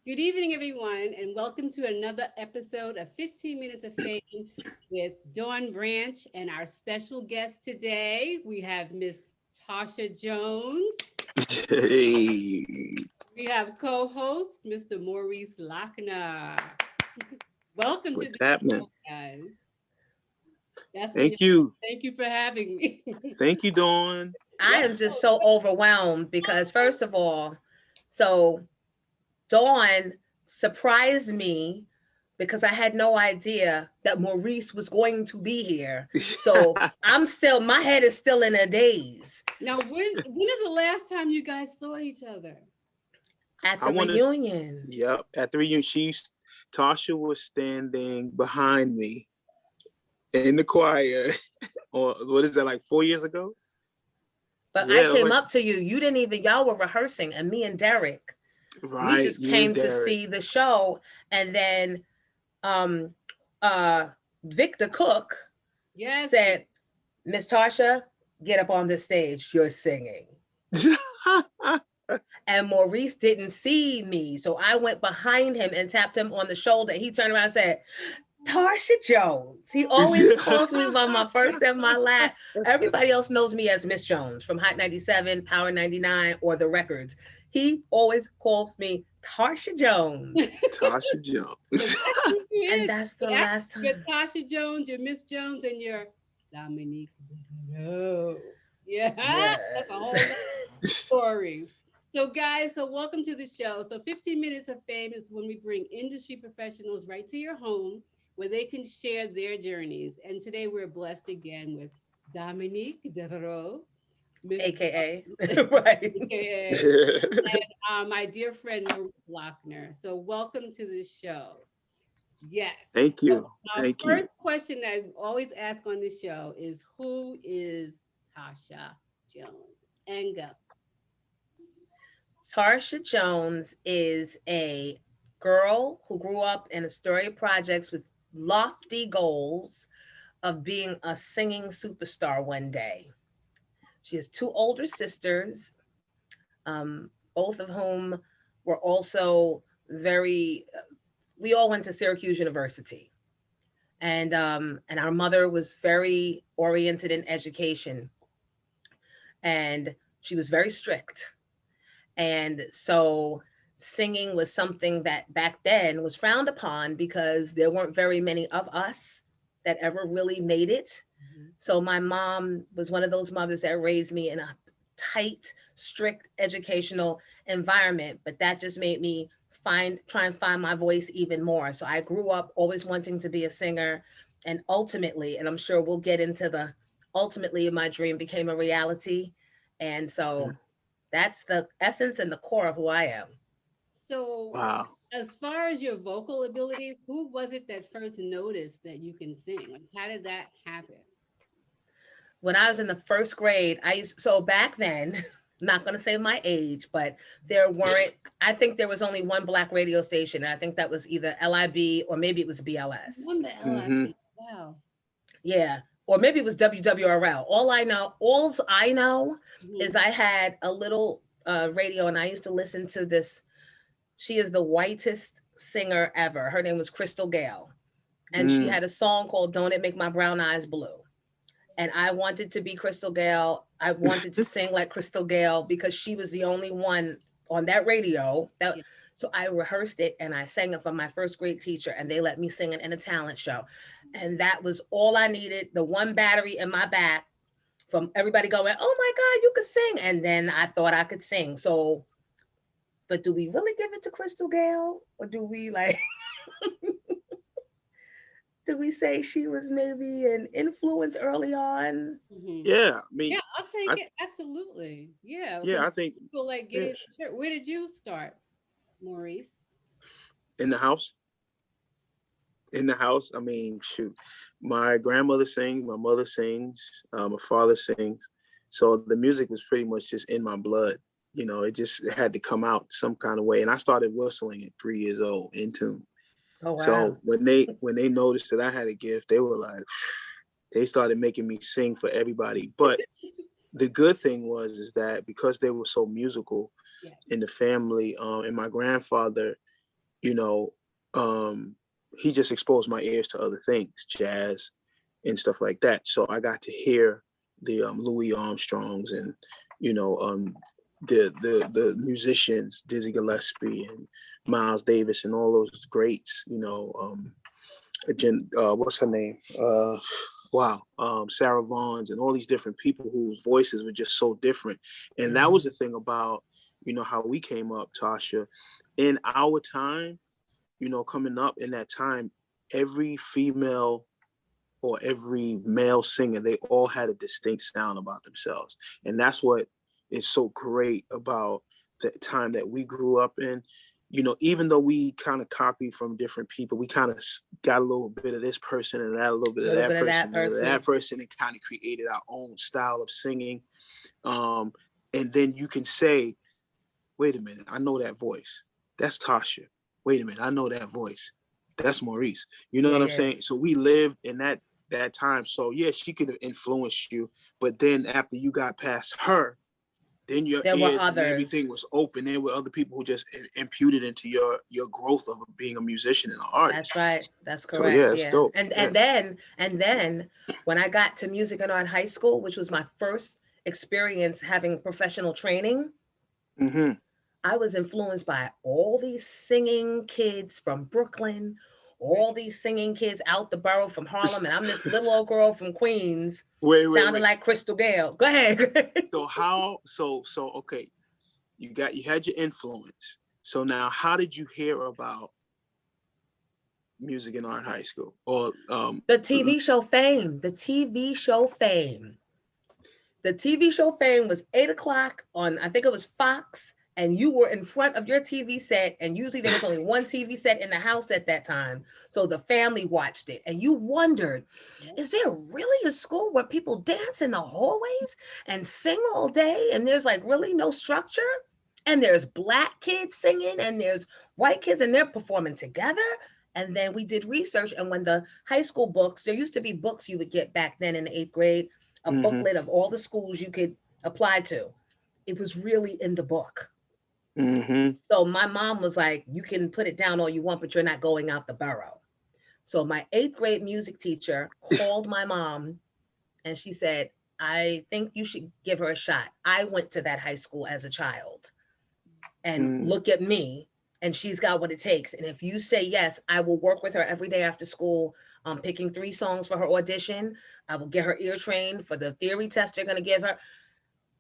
Good evening, everyone, and welcome to another episode of 15 Minutes of Fame with Dawn Branch and our special guest today. We have Miss Tasha Jones. Hey, We have co-host Mr. Maurice Lauchner. Welcome to what's the happening? show, guys. That's when you Thank you. thank you for having me. Thank you, Dawn. I Yeah. am just so overwhelmed because, first of all, so Dawn surprised me because I had no idea that Maurice was going to be here. So my head is still in a daze Now, when is the last time you guys saw each other? at I the want to, reunion. yep, at the reunion, Tasha was standing behind me in the choir, or what is that, like 4 years ago? But I Yeah, it was came like, up to you. You didn't even, y'all were rehearsing, and me and Derek, we right, just you and came to Derek. see the show. And then um, uh, Victor Cook Yes. said, Miss Tasha, get up on the stage. You're singing. And Maurice didn't see me. So I went behind him and tapped him on the shoulder. He turned around and said, Tasha Jones. He always calls me by my first and my last. Everybody else knows me as Miss Jones from Hot 97, Power 99, or the records. He always calls me Tasha Jones. Tasha Jones. That's who you And is. that's the But actually, last you're time. Tasha Jones, you're Miss Jones, and you're Dominique. No. Yeah, that's a Yes. whole nother story. So, guys, so welcome to the show. So, 15 Minutes of Fame is when we bring industry professionals right to your home where they can share their journeys. And today we're blessed again with Dominique Devereaux, Miss AKA. Jones, Right. aka my dear friend Maurice Lochner. So, welcome to the show. Yes. Thank So you. our Thank you. first question that I always ask on this show is who is Tasha Jones? And go. Tarsha Jones is a girl who grew up in Astoria Projects with lofty goals of being a singing superstar one day. She has two older sisters, both of whom were also we all went to Syracuse University. And our mother was very oriented in education, and she was very strict. And so singing was something that back then was frowned upon because there weren't very many of us that ever really made it. Mhm. So my mom was one of those mothers that raised me in a tight, strict educational environment, but that just made me try and find my voice even more. So I grew up always wanting to be a singer, and ultimately, and I'm sure we'll get into the ultimately my dream became a reality. And so that's the essence and the core of who I am. So, Wow. as far as your vocal abilities, who was it that first noticed that you can sing? Like, how did that happen? When I was in the first grade, so back then, not going to say my age, but there weren't, I think there was only one black radio station. And I think that was either LIB or maybe it was BLS. Won the Mm-hmm. LIB. Wow. Yeah. Or maybe it was WWRL. Alls I know Mhm. is I had a little radio and I used to listen to this. She is the whitest singer ever. Her name was Crystal Gale. And she Mm. had a song called Don't It Make My Brown Eyes Blue. And I wanted to be Crystal Gale. I wanted to sing like Crystal Gale because she was the only one on that radio. Yeah. So I rehearsed it and I sang it for my first grade teacher, and they let me sing it in a talent show. And that was all I needed. The one battery in my back from everybody going, "Oh my God, you could sing!" And then I thought I could sing. So, but do we really give it to Crystal Gale, or do we like? Do we say she was maybe an influence early on? Mhm. Yeah, I mean, Yeah, I'll take I it. Absolutely. Yeah, because yeah, I think people like get yes. it. Sure. Where did you start, Maurice? In the house. In the house, I mean, shoot, my grandmother sings, my mother sings, my father sings, so the music was pretty much just in my blood. It had to come out some kind of way, and I started whistling at 3 years old in tune. Oh wow. So when they noticed that I had a gift, they were like, they started making me sing for everybody. But the good thing was is that because they were so musical Yes. in the family, and my grandfather, you know, he just exposed my ears to other things, jazz and stuff like that. So I got to hear the Louis Armstrongs and, you know, the musicians, Dizzy Gillespie and Miles Davis and all those greats, you know, what's her name? Sarah Vaughan's and all these different people whose voices were just so different. And that was the thing about, you know, how we came up, Tasha. In our time, you know, coming up in that time, every female or every male singer, they all had a distinct sound about themselves. And that's what is so great about the time that we grew up in. You know, even though we kind of copied from different people, we kind of got a little bit of this person and that, a little bit of that person, that person, and kind of created our own style of singing. And then you can say, wait a minute, I know that voice. That's Tasha. Wait a minute, I know that voice. That's Maurice. You know what I'm saying? So we lived in that time. So yeah, she could have influenced you, but then after you got past her, then your ears and everything was open. There were other people who just imputed into your growth of being a musician and an artist. That's right. That's correct. So yeah, it's dope. And then when I got to music and art high school, which was my first experience having professional training, I was influenced by all these singing kids from Brooklyn, all these singing kids out the borough from Harlem, and I'm this little old girl from Queens, sounding like Crystal Gale. Go ahead. So okay, you had your influence. So now, how did you hear about music and art high school or the TV show Fame? The TV show Fame. The TV show Fame was 8:00 on, I think it was Fox. And you were in front of your TV set, and usually there was only one TV set in the house at that time. So the family watched it, and you wondered, is there really a school where people dance in the hallways and sing all day? And there's like really no structure? And there's Black kids singing, and there's white kids, and they're performing together. And then we did research, and when the high school books, there used to be books you would get back then in the 8th grade, a booklet of all the schools you could apply to. It was really in the book. So my mom was like, you can put it down all you want, but you're not going out the borough. So my 8th grade music teacher called my mom and she said, I think you should give her a shot. I went to that high school as a child and look at me, and she's got what it takes. And if you say yes, I will work with her every day after school, picking 3 songs for her audition. I will get her ear trained for the theory test they're going to give her.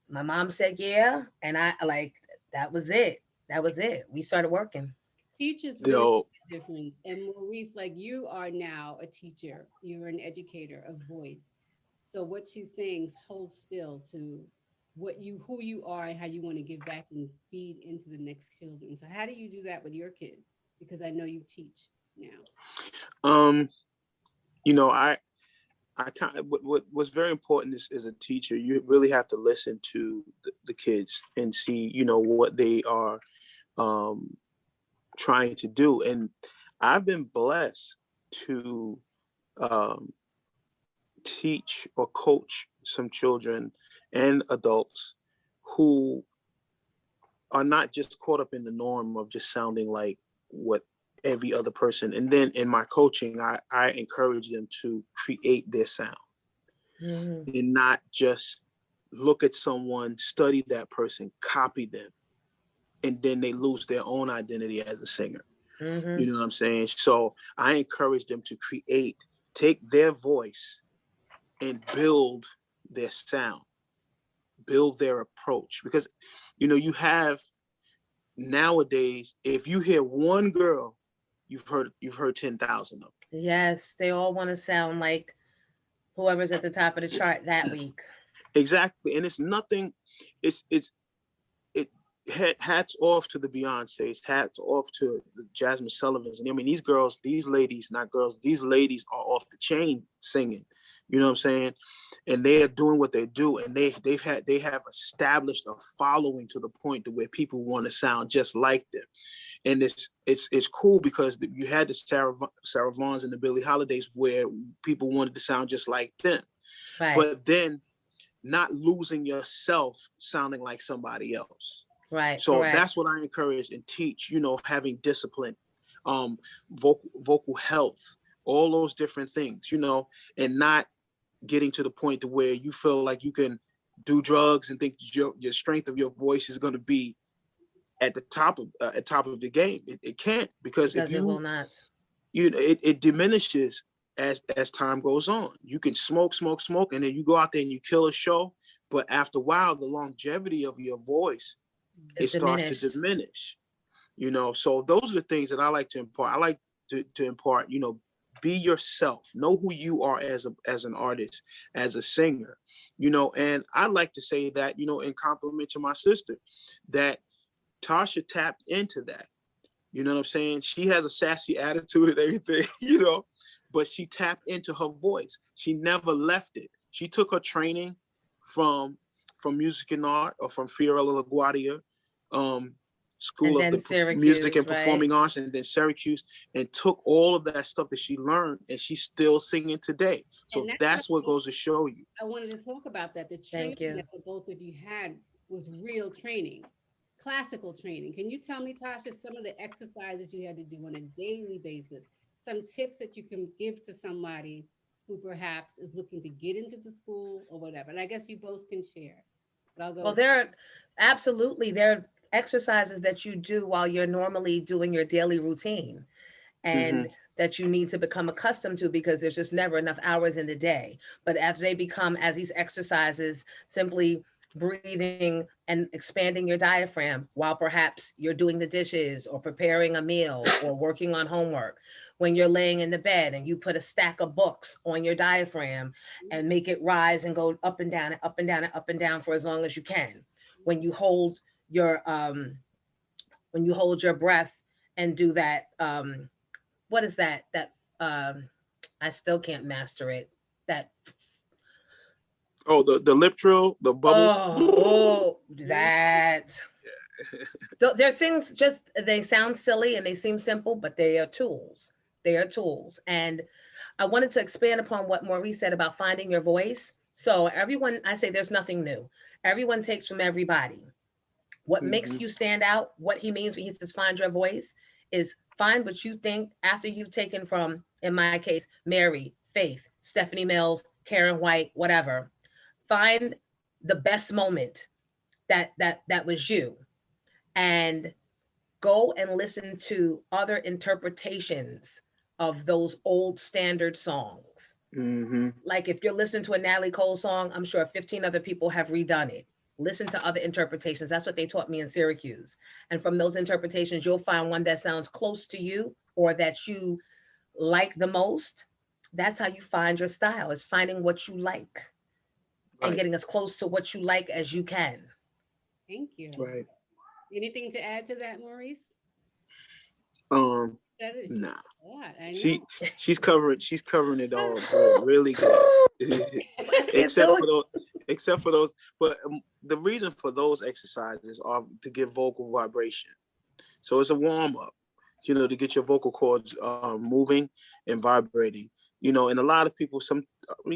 My mom said, yeah. And that was it. That was it. We started working. Teachers really make a difference. And Maurice, like you are now a teacher, you're an educator of voice. So what she's saying holds still to who you are and how you want to give back and feed into the next children. So how do you do that with your kids? Because I know you teach now. You know, I kind of what's very important is, as a teacher, you really have to listen to the kids and see, you know, what they are trying to do. And I've been blessed to teach or coach some children and adults who are not just caught up in the norm of just sounding like what every other person. And then in my coaching, I encourage them to create their sound and not just look at someone, study that person, copy them, and then they lose their own identity as a singer. You know what I'm saying? So I encourage them to take their voice and build their sound, build their approach. Because, you know, you have nowadays, if you hear one girl, you've heard 10,000 of them. Yes, they all want to sound like whoever's at the top of the chart that week. Exactly. And it's nothing, hats off to the Beyoncés, hats off to the Jasmine Sullivans. And I mean, these ladies are off the chain singing. You know what I'm saying? And they are doing what they do, and they have established a following to the point to where people want to sound just like them. And it's cool because you had the Sarah Vaughns and the Billie Holidays where people wanted to sound just like them, right. But then not losing yourself sounding like somebody else. Right. So correct. That's what I encourage and teach, you know, having discipline, vocal health, all those different things, and not getting to the point to where you feel like you can do drugs and think your strength of your voice is going to be at top of the game. It can't, because if Because it will not. it diminishes as time goes on. You can smoke, and then you go out there and you kill a show, but after a while, the longevity of your voice, it It's starts to diminished. diminish. So those are the things that I like to impart. I like to impart, be yourself, know who you are as an artist, as a singer, and I like to say that, in compliment to my sister, that Tasha tapped into that. You know what I'm saying? She has a sassy attitude and everything, but she tapped into her voice. She never left it. She took her training from music and art, or from Fiorella LaGuardia, And School of then the Music Syracuse, and right? Performing Arts, and then Syracuse, and took all of that stuff that she learned, and she's still singing today. And So that's that's what what goes to show you. I wanted to talk about, that the Thank training you. that the both of you had was real training, classical training. Can you tell me, Tasha, some of the exercises you had to do on a daily basis? Some tips that you can give to somebody who perhaps is looking to get into the school or whatever. And I guess you both can share. But I'll Well, go. there are exercises that you do while you're normally doing your daily routine, Hmm. and that you need to become accustomed to, because there's just never enough hours in the day. But as these exercises, simply breathing and expanding your diaphragm while perhaps you're doing the dishes or preparing a meal or working on homework, when you're laying in the bed and you put a stack of books on your diaphragm and make it rise and go up and down and up and down and up and down for as long as you can. When you hold your breath and do that, what is that um I still can't master it. That Oh, the lip trill, the bubbles. that there are things, just they sound silly and they seem simple, but they are tools. They are tools. And I wanted to expand upon what Maurice said about finding your voice. So everyone, I say there's nothing new. Everyone takes from everybody. What makes Hmm. you stand out, what he means when he says find your voice, is find what you think after you've taken from, in my case, Mary, Faith, Stephanie Mills, Karen White, whatever. Find the best moment that was you, and go and listen to other interpretations of those old standard songs. Hmm. Like if you're listening to a Natalie Cole song, I'm sure 15 other people have redone it. Listen to other interpretations. That's what they taught me in Syracuse. And from those interpretations, you'll find one that sounds close to you or that you like the most. That's how you find your style, is finding what you like and Right. getting as close to what you like as you can. Thank you. Right. Anything to add to that, Maurice? Um, That is nah. a lot. I She know. she's covering it all good, really good. I can't except do for it. those except for those, but the reason for those exercises are to give vocal vibration. So it's a warm up, to get your vocal cords moving and vibrating. And a lot of people,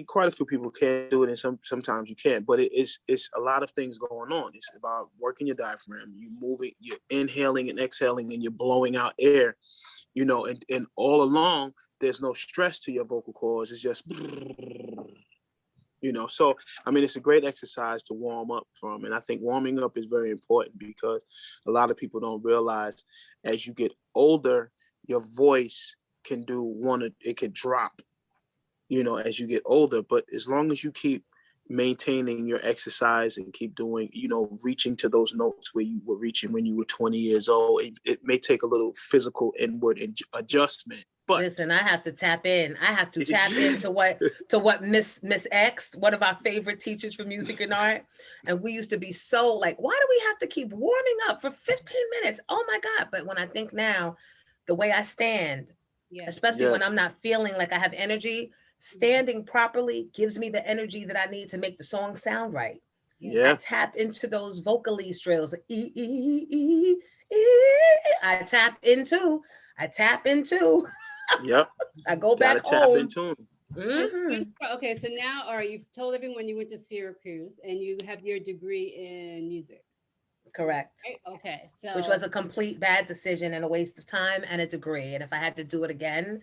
quite a few people can do it, and sometimes you can't. But it's a lot of things going on. It's about working your diaphragm. You moving, you're inhaling and exhaling, and you're blowing out air. And all along, there's no stress to your vocal cords. It's just, so I mean, it's a great exercise to warm up from. And I think warming up is very important, because a lot of people don't realize, as you get older, your voice can do it could drop, as you get older. But as long as you keep maintaining your exercise and keep doing, reaching to those notes where you were reaching when you were 20 years old, it may take a little physical inward adjustment, but Listen, I have to tap in. I have to tap into what Miss X, one of our favorite teachers for music and art. And we used to be so like, why do we have to keep warming up for 15 minutes? Oh my God. But when I think now, the way I stand, Yes. especially when yes, I'm not feeling like I have energy, standing properly gives me the energy that I need to make the song sound right. Yes. I yeah, tap into those vocalese trills. I tap into. I tap into. yep, I go gotta back tap home. into them. So Hmm. okay, so now, all right, you've told everyone you went to Syracuse and you have your degree in music. Correct. Right? Okay, Which so was a complete bad decision and a waste of time and a degree. And if I had to do it again,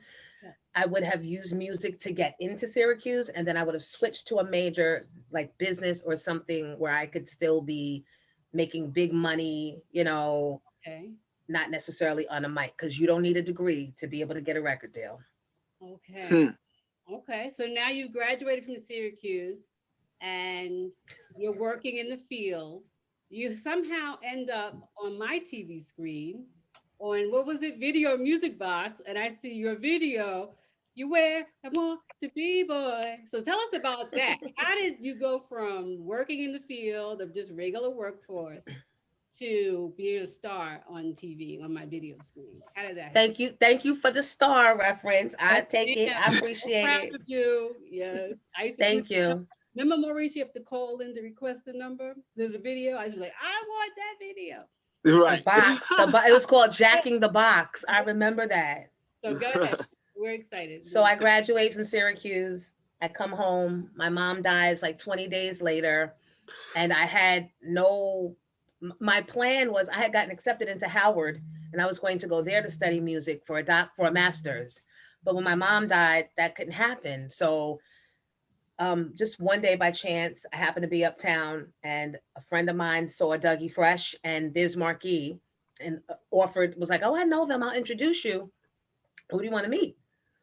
I would have used music to get into Syracuse, and then I would have switched to a major like business or something where I could still be making big money, okay, not necessarily on a mic, because you don't need a degree to be able to get a record deal. okay, Hmm. okay. So now you've graduated from Syracuse, and you're working in the field. You somehow end up on my TV screen on what was it, Video Music Box, and I see your video. You wear I want to be boy. So tell us about that. How did you go from working in the field of just regular workforce to being a star on TV on my video screen? How did that happen? Thank you for the star reference. I Yes, take it. ma'am. I So appreciate proud it. of you. Yes, I used to do. Thank you. Remember, Maurice, you have to call in to request the number, the video. I was like, I want that video. The Right. box, it was called Jacking the Box. I remember that. So go ahead. We're excited. So I graduate from Syracuse. I come home. My mom dies like 20 days later. And I had no, my plan was I had gotten accepted into Howard and I was going to go there to study music for for a master's. But when my mom died, that couldn't happen. So just one day by chance, I happened to be uptown and a friend of mine saw Dougie Fresh and Biz Markie and was like, oh, I know them. I'll introduce you. Who do you want to meet?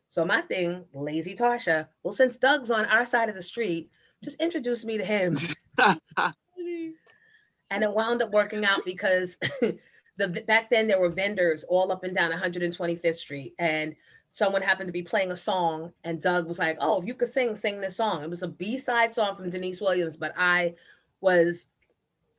So my thing, lazy Tasha, well, since Doug's on our side of the street, just introduce me to him. And it wound up working out because back then there were vendors all up and down 125th Street, and someone happened to be playing a song, and Doug was like, "Oh, if you could sing this song." It was a B-side song from Denise Williams, but I was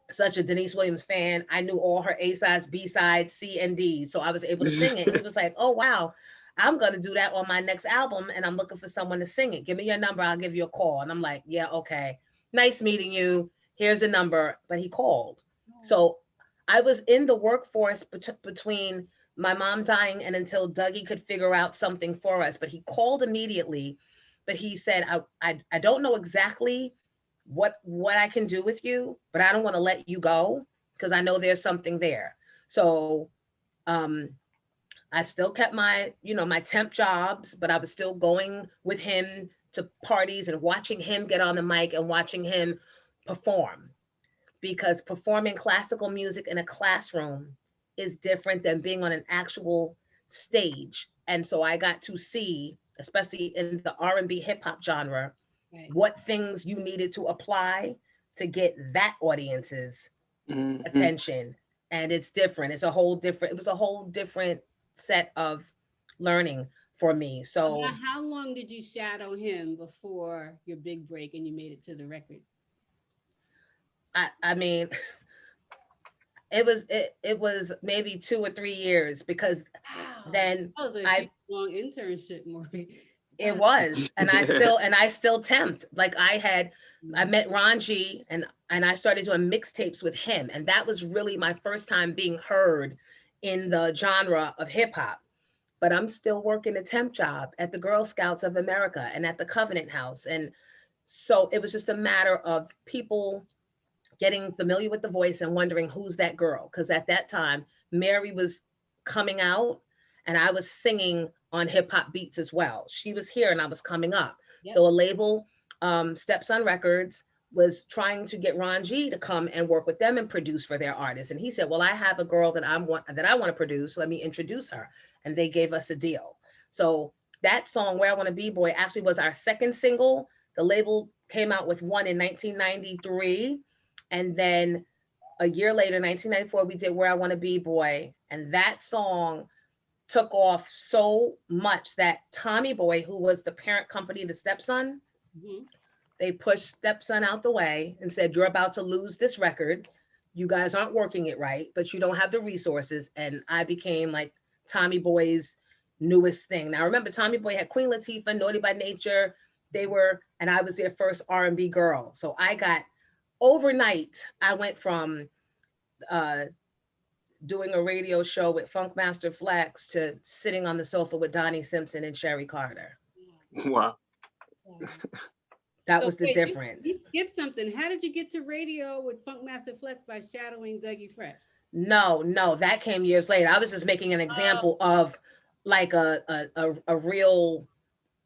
such a Denise Williams fan. I knew all her A sides, B sides, C and D, so I was able to sing it. And he was like, "Oh wow, I'm gonna do that on my next album, and I'm looking for someone to sing it. Give me your number, I'll give you a call." And I'm like, "Yeah, okay. Nice meeting you. Here's a number." But he called, so I was in the workforce between my mom dying and until Dougie could figure out something for us. But he called immediately. But he said, I don't know exactly what I can do with you, but I don't want to let you go because I know there's something there. So um I still kept my temp jobs, but I was still going with him to parties and watching him get on the mic and watching him perform, because performing classical music in a classroom is different than being on an actual stage. And so I got to see, especially in the R&B hip hop genre, Right. what things you needed to apply to get that audience's Mhm. attention. And it's different. It was a whole different set of learning for me. About So how long did you shadow him before your big break and you made it to the record? I mean, it was maybe 2 or 3 years, because Wow, then that was a huge I long internship, Maurice. it God. was, and I still tempt. Like I Mhm. met Ron G, and I started doing mixtapes with him, and that was really my first time being heard in the genre of hip hop. But I'm still working a temp job at the Girl Scouts of America and at the Covenant House, and so it was just a matter of people getting familiar with the voice and wondering who's that girl. Because at that time, Mary was coming out and I was singing on hip hop beats as well. She was here and I was coming up. Yep. So a label, Stepson Records, was trying to get Ron G to come and work with them and produce for their artists. And he said, "Well, I have a girl that I want to produce. Let me introduce her." And they gave us a deal. So that song, "Where I Want to Be Boy," actually was our second single. The label came out with one in 1993, and then a year later, 1994, we did "Where I Want to Be Boy." And that song took off so much that Tommy Boy, who was the parent company to Stepson, Mhm. they pushed Stepson out the way and said, "You're about to lose this record. You guys aren't working it right, but you don't have the resources." And I became like Tommy Boy's newest thing. Now, remember, Tommy Boy had Queen Latifah, Naughty by Nature. And I was their first R&B girl. So I got, overnight, I went from uh, doing a radio show with Funkmaster Flex to sitting on the sofa with Donnie Simpson and Sherry Carter. Wow. Wow. That So was the wait, difference. you skipped something. How did you get to radio with Funk Master Flex by shadowing Dougie Fresh? No, no, that came years later. I was just making an Oh, example of like a real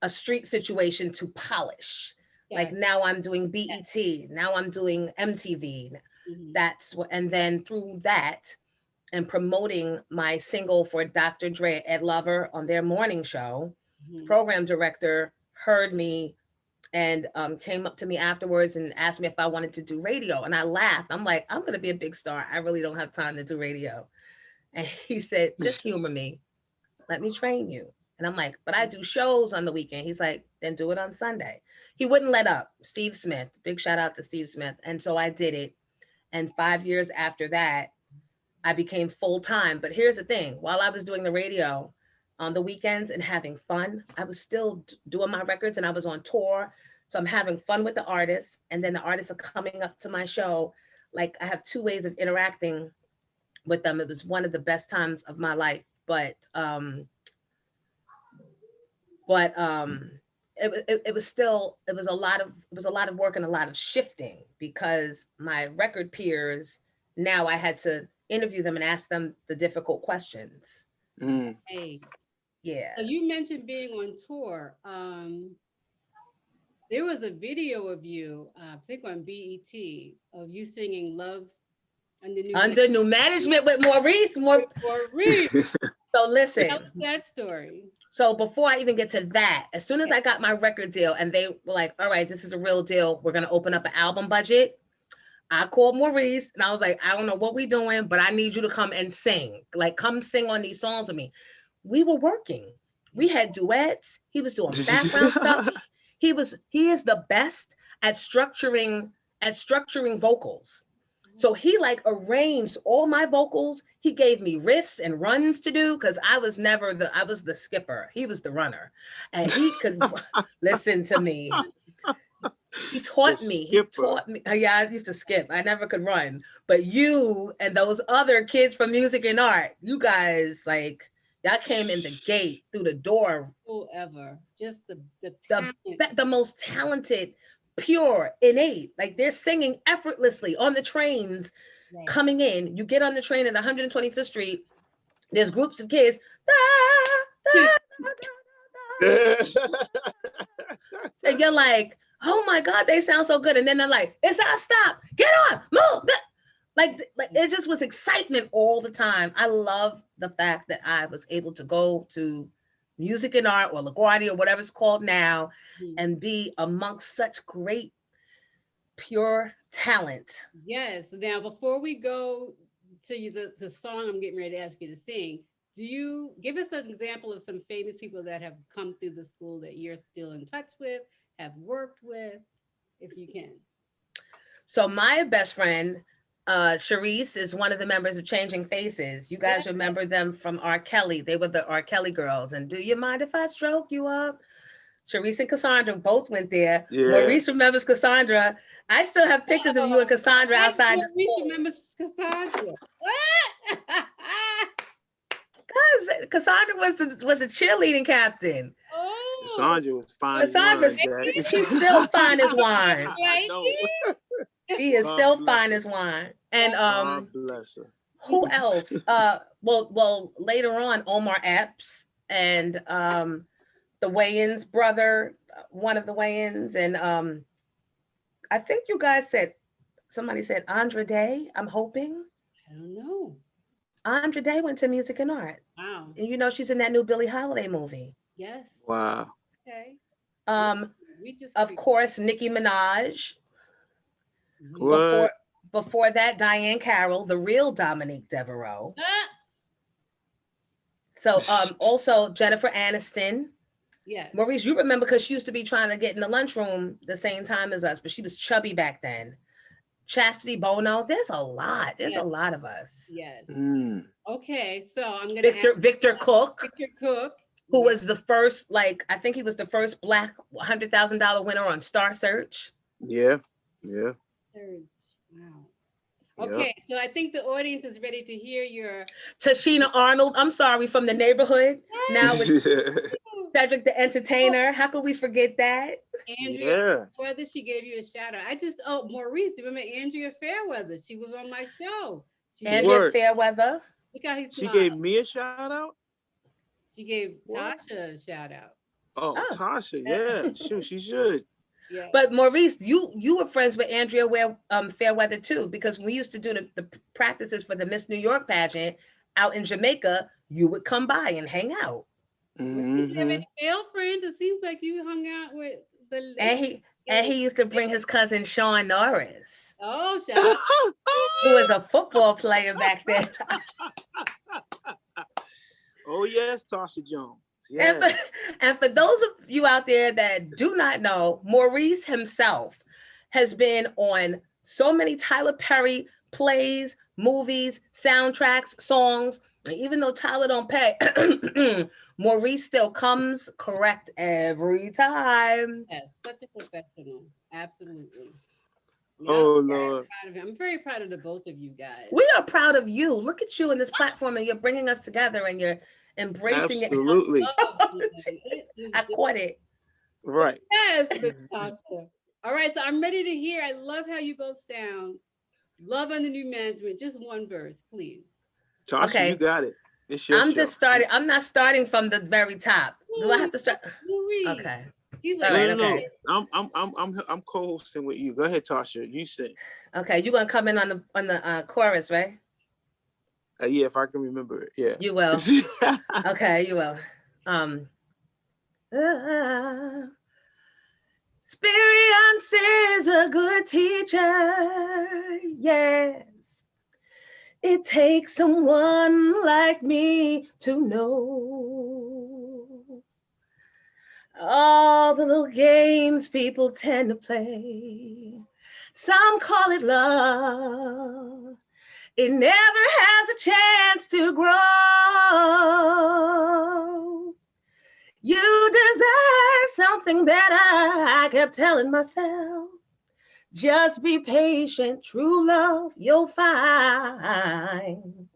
a street situation to polish. Like gotcha. now I'm doing BET, now I'm doing MTV. Mhm, That's what, and then through that and promoting my single for Dr. Dre, Ed Lover on their morning show, the mhm. program director heard me and came up to me afterwards and asked me if I wanted to do radio. And I laughed. I'm like, I'm going to be a big star. I really don't have time to do radio. And he said, just humor me. Let me train you. And I'm like, but I do shows on the weekend. He's like, then do it on Sunday. He wouldn't let up. Steve Smith, big shout out to Steve Smith. And so I did it. And 5 years after that, I became full time. But here's the thing, while I was doing the radio on the weekends and having fun, I was still doing my records and I was on tour. So I'm having fun with the artists. And then the artists are coming up to my show. Like I have two ways of interacting with them. It was one of the best times of my life. But it was still, it was a lot of work and a lot of shifting because my record peers, now I had to interview them and ask them the difficult questions. Mm. Hey, Yeah. so you mentioned being on tour. There was a video of you, I think on BET, of you singing "Love Under New Under new Management" management with Maurice. with Maurice. So Tell us listen, that story. so before I even get to that, as soon as I got my record deal and they were like, all right, this is a real deal. We're going to open up an album budget. I called Maurice and I was like, I don't know what we doing, but I need you to come and sing. Like, come sing on these songs with me. We were working. We had duets. He was doing background stuff. He is the best at structuring vocals. So he like arranged all my vocals. He gave me riffs and runs to do because I was the skipper. He was the runner. And he could listen to me. He The taught me. He skipper. taught me. Yeah, I used to skip. I never could run. But you and those other kids from music and art, you guys like y'all came in the gate through the door. Whoever, just the The talent. the most talented, pure, innate. Like they're singing effortlessly on the trains Right. coming in. You get on the train at 125th Street. There's groups of kids. "Da, da, da, da, da." And you're like, oh my God, they sound so good. And then they're like, it's our stop. Get on, move. Like it just was excitement all the time. I love the fact that I was able to go to Music and Art or LaGuardia or whatever it's called now Mhm. and be amongst such great, pure talent. Yes. Now, before we go to the song I'm getting ready to ask you to sing, do you give us an example of some famous people that have come through the school that you're still in touch with, have worked with, if you can? So my best friend, Charisse, is one of the members of Changing Faces. You Yeah. guys remember them from R. Kelly. They were the R. Kelly girls. And do you mind if I stroke you up? Charisse and Cassandra both went there. Yeah. Maurice remembers Cassandra. I still have pictures of you and Cassandra I outside the Maurice school. remembers Cassandra. Because Cassandra was a cheerleading captain. Oh, Sandra was fine as Cassandra, wine, Jack. she's still fine as wine. I right know. She is God still bless fine her. as wine. And God bless her. who else? Well, later on, Omar Epps and the Wayans brother, one of the Wayans, and I think you guys said somebody said Andra Day. I'm hoping I don't know. Andra Day went to Music and Art, Wow. and you know she's in that new Billie Holiday movie. Yes. Wow. Okay. Um, We just of course, Nicki Minaj. Mhm. Before What? before that, Diane Carroll, the real Dominique Devereaux. Ah, So also Jennifer Aniston. yes. Maurice, you remember because she used to be trying to get in the lunchroom the same time as us, but she was chubby back then. Chastity Bono. There's a lot. There's a Yes. lot of us. Yes. Mm. Okay. So I'm gonna ask Victor Cook, Victor Cook. who Yes. was the first, like I think he was the first Black $100,000 winner on Star Search. Yeah. Yeah. Surge. Wow. Yep. Okay. So I think the audience is ready to hear your. Tashina Arnold. I'm sorry, from the neighborhood. Now with Cedric the Entertainer. How could we forget that? Andrea Yeah. Fairweather, she gave you a shout out. Maurice, remember Andrea Fairweather? She was on my show. She gave, Andrea Word. Fairweather. look how he She smiled. gave me a shout out. She gave What? Tasha a shout out. Oh, Oh. Tasha. Yeah. Shoot, she should. Yeah. But Maurice, you were friends with Andrea Fairweather too, because when we used to do the practices for the Miss New York pageant out in Jamaica, you would come by and hang out. Did you have Hmm. any male friends? It seems like you hung out with the And ladies. he used to bring his cousin Sean Norris, Oh, shout out. who was a football player back then. Oh yes, Tasha Jones. And Yeah. and for those of you out there that do not know, Maurice himself has been on so many Tyler Perry plays, movies, soundtracks, songs. And even though Tyler don't pay, Maurice still comes correct every time. Yes, such a professional. Absolutely. Yeah, Oh Yes. Lord. proud of him. I'm very proud of the both of you guys. We are proud of you. Look at you in this platform, and you're bringing us together, and you're embracing it. Absolutely. Oh, man, it is I caught it. Right. yes, Miss Tasha. All right, so I'm ready to hear. I love how you both sound. Love under new management. Just one verse, please. Tasha, you Okay, got it. It's your I'm show. just starting. I'm not starting from the very top. Do I Ooh, have to start? Maurice. Okay. He's All like, No, right. no, no. Okay. I'm co-hosting with you. Go ahead, Tasha. You sing. Okay. You're gonna come in on the chorus, right? Yeah, if I can remember it. Yeah. You will. Okay. You will. Um. ah, Experience is a good teacher. Yes. It takes someone like me to know all the little games people tend to play. Some call it love. It never has a chance to grow. You deserve something better, I kept telling myself. Just be patient, true love you'll find.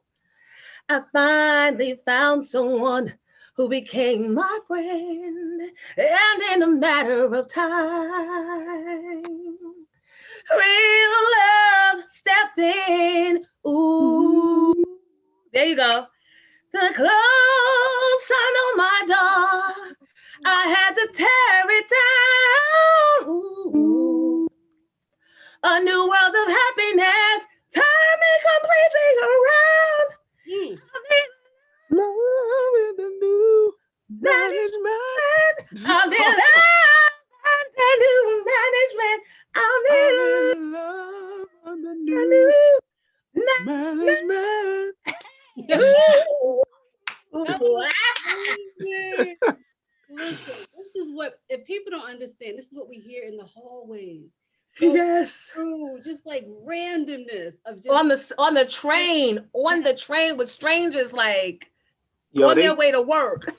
I finally found someone who became my friend, and in a matter of time, real love stepped in. Ooh, there you go. The close sign on my door, I had to tear it down. Ooh, a new world of happiness, turn me completely around. mm, Love in the new management. I'm in love under new management. I'm in I'm in love under new new management. that was amazing. Listen, this is what, if people don't understand, this is what we hear in the hallways. Go Yes. through just like randomness of just On the train with strangers like Yo, on their way to work.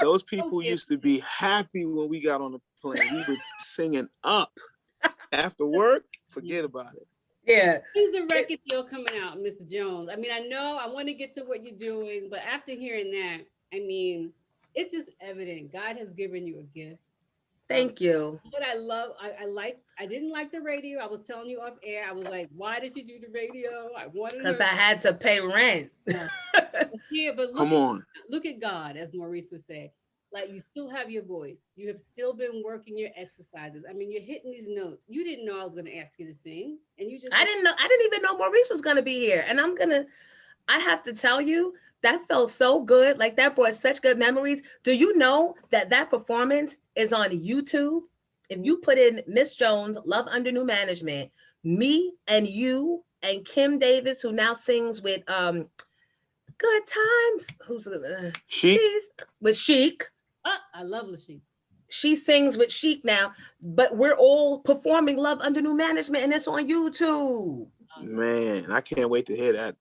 those people used to be happy when we got on the plane. We were singing up. After work, forget about it. Yeah. When's the record deal coming out, Miss Jones? I mean, I know I want to get to what you're doing, but after hearing that, I mean, it's just evident God has given you a gift. Thank you. What I love, I didn't like the radio. I was telling you off air. I was like, why did you do the radio? I wanted Because her. I had to pay rent. Yeah, but Come on. look at God, as Maurice would say. Like you still have your voice. You have still been working your exercises. I mean, you're hitting these notes. You didn't know I was going to ask you to sing, and you just I didn't even know Maurice was gonna be here. And I have to tell you, that felt so good. Like that brought such good memories. Do you know that performance is on YouTube? If you put in Miss Jones, Love Under New Management, me and you and Kim Davis, who now sings with Good Times, Chic. with Chic. I love Lashik. She sings with Chic now, but we're all performing Love Under New Management, and it's on YouTube. Man, I can't wait to hear that.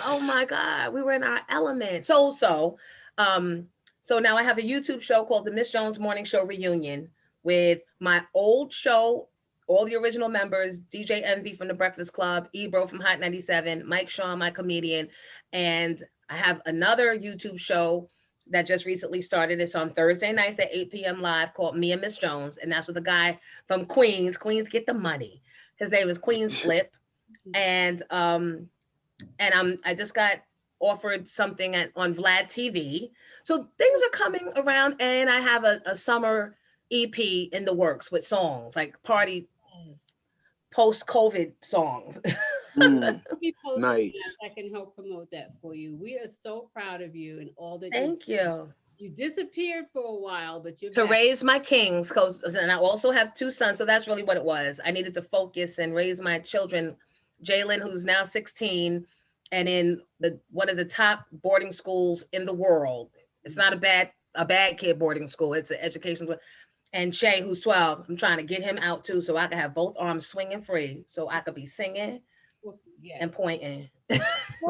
Oh my God, we were in our element. So now I have a YouTube show called the Miss Jones Morning Show Reunion with my old show, all the original members, DJ Envy from the Breakfast Club, Ebro from Hot 97, Mike Shaw, my comedian, and I have another YouTube show that just recently started. It's on Thursday nights at 8 p.m. live, called Me and Miss Jones. And that's with a guy from Queens. Queens get the money. His name is Queens Flip. And I just got offered something on Vlad TV. So things are coming around, and I have a summer EP in the works with songs like party Yes. post-COVID songs. Be posted Nice. that I can help promote that for you. We are so proud of you and all that you Thank you. you disappeared for a while, but you're To back. raise my kings, cause and I also have two sons, so that's really what it was. I needed to focus and raise my children. Jalen, who's now 16, and in the one of the top boarding schools in the world. It's not a bad kid boarding school. It's an education. And Shay, who's 12, I'm trying to get him out too, so I can have both arms swinging free, so I could be singing Well, yes. and pointing. Before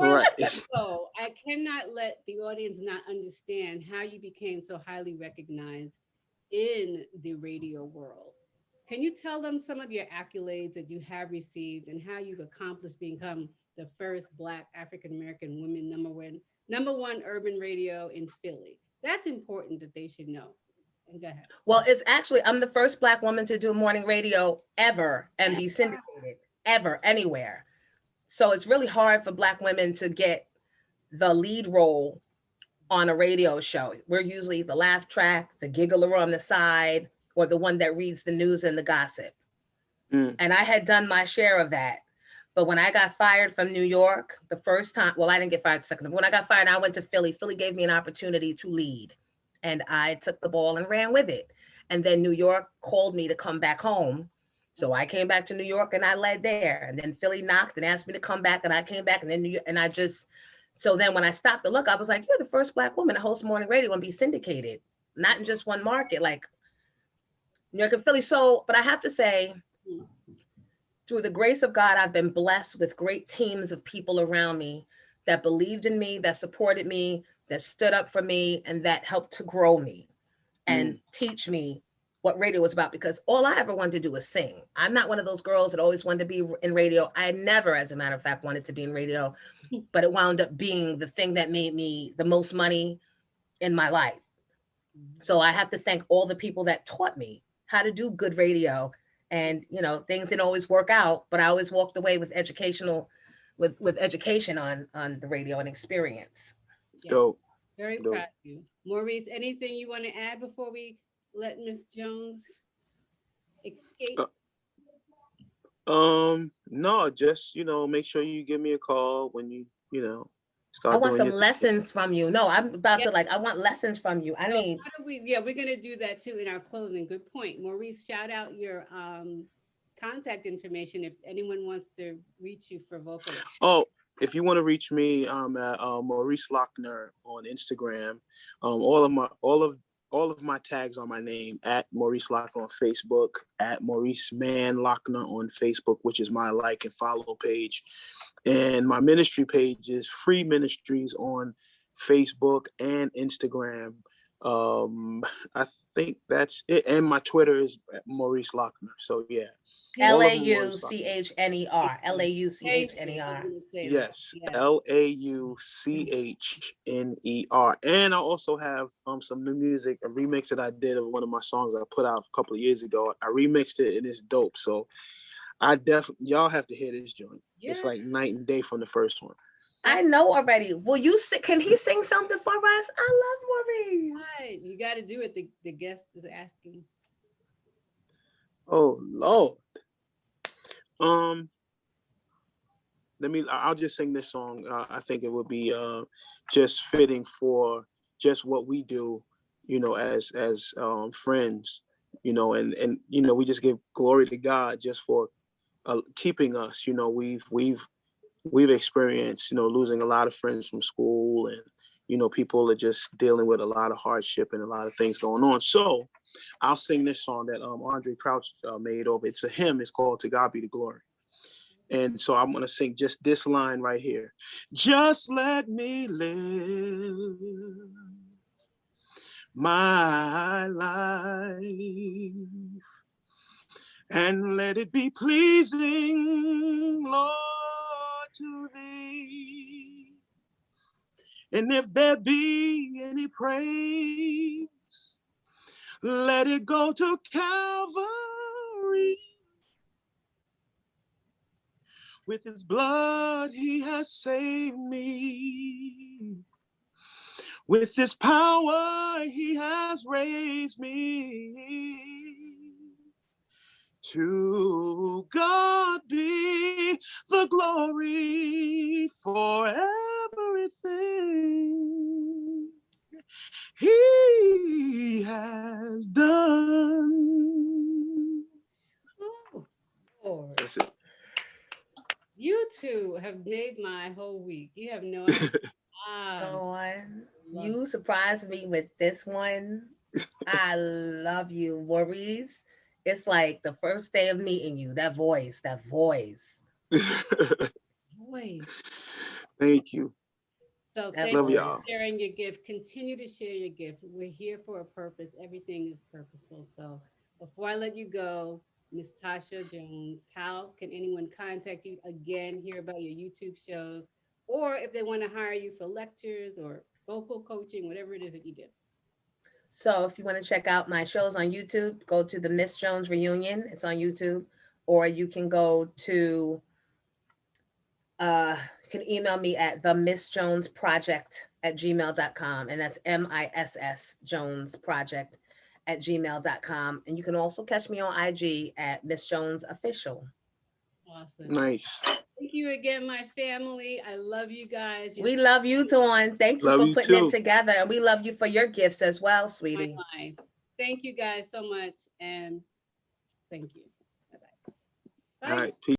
I let Right. you go, I cannot let the audience not understand how you became so highly recognized in the radio world. Can you tell them some of your accolades that you have received and how you've accomplished become the first Black African American woman number one urban radio in Philly? That's important that they should know. And go ahead. Well, it's actually, I'm the first Black woman to do morning radio ever and be syndicated ever anywhere. So it's really hard for Black women to get the lead role on a radio show. We're usually the laugh track, the giggler on the side, or the one that reads the news and the gossip. Mm. And I had done my share of that. But when I got fired from New York the first time, well, I didn't get fired the second time. When I got fired, I went to Philly. Philly gave me an opportunity to lead. And I took the ball and ran with it. And then New York called me to come back home. So I came back to New York and I led there. And then Philly knocked and asked me to come back, and I came back. And then New York, and I just, so then when I stopped to look, I was like, you're the first Black woman to host morning radio and be syndicated, not in just one market, like New York and Philly. So, but I have to say, Mm. through the grace of God, I've been blessed with great teams of people around me that believed in me, that supported me, that stood up for me, and that helped to grow me and teach me what radio was about, because all I ever wanted to do was sing. I'm not one of those girls that always wanted to be in radio. I never, as a matter of fact, wanted to be in radio, but it wound up being the thing that made me the most money in my life. So I have to thank all the people that taught me how to do good radio. And things didn't always work out, but I always walked away with education on the radio and experience. Yeah, Dope. very proud Dope. of you. Maurice, anything you want to add before we let Miss Jones escape? Uh, no, just make sure you give me a call when you I start want doing some your thing. lessons from you. No, I'm about Yeah, to I want lessons from you. I so need. how do we? Yeah, we're gonna do that too in our closing. Good point, Maurice. Shout out your contact information if anyone wants to reach you for vocal. Oh, if you want to reach me, I'm at Maurice Lauchner on Instagram. All of my tags are my name, at Maurice Lauchner on Facebook, at Maurice Man Lauchner on Facebook, which is my like and follow page. And my ministry page is Free Ministries on Facebook and Instagram. I think that's it. And my Twitter is Maurice Lochner. So yeah, all of them Maurice Lochner. Lauchner. Thank you. I was Lauchner. gonna say that. Yes, Yes. Lauchner. And I also have some new music, a remix that I did of one of my songs I put out a couple of years ago. I remixed it and it's dope. So I definitely y'all have to hear this joint. It's Yeah. like night and day from the first one. I know already. Will you sing? Can he sing something for us? I love Maurice. Right. You got to do it. The guest is asking. Oh Lord. Um, I'll just sing this song. I think it would be just fitting for just what we do, as friends, and we just give glory to God just for keeping us. We've experienced, losing a lot of friends from school, and people are just dealing with a lot of hardship and a lot of things going on. So I'll sing this song that Andre Crouch made over. It's a hymn. It's called "To God Be the Glory." And so I'm going to sing just this line right here. Just let me live my life and let it be pleasing, Lord, to thee. And if there be any praise, let it go to Calvary. With his blood, he has saved me. With his power, he has raised me. To God be the glory for everything he has done. Ooh, Lord. That's it. You two have made my whole week. You have no idea. I Dawn, love you surprised me with this one. I love you, Maurice. It's like the first day of meeting you. That voice, that voice, voice. Thank you. So that thank Love you y'all. voice. for sharing your gift. Continue to share your gift. We're here for a purpose. Everything is purposeful. So before I let you go, Miss Tasha Jones, how can anyone contact you again, hear about your YouTube shows, or if they want to hire you for lectures or vocal coaching, whatever it is that you do? So if you want to check out my shows on YouTube, go to the Miss Jones Reunion. It's on YouTube. Or you can go to you can email me at the Miss Jones Project at gmail.com. And that's MISS Jones Project at gmail.com. And you can also catch me on IG at Miss Jones Official. Awesome. Nice. Thank you again, my family. I love you guys. You're We love you, Dawn. Thank you Love for you putting it too. together. And we love you for your gifts as well, my sweetie. life. Thank you guys so much. And thank you. Bye-bye. All Bye. right. Peace.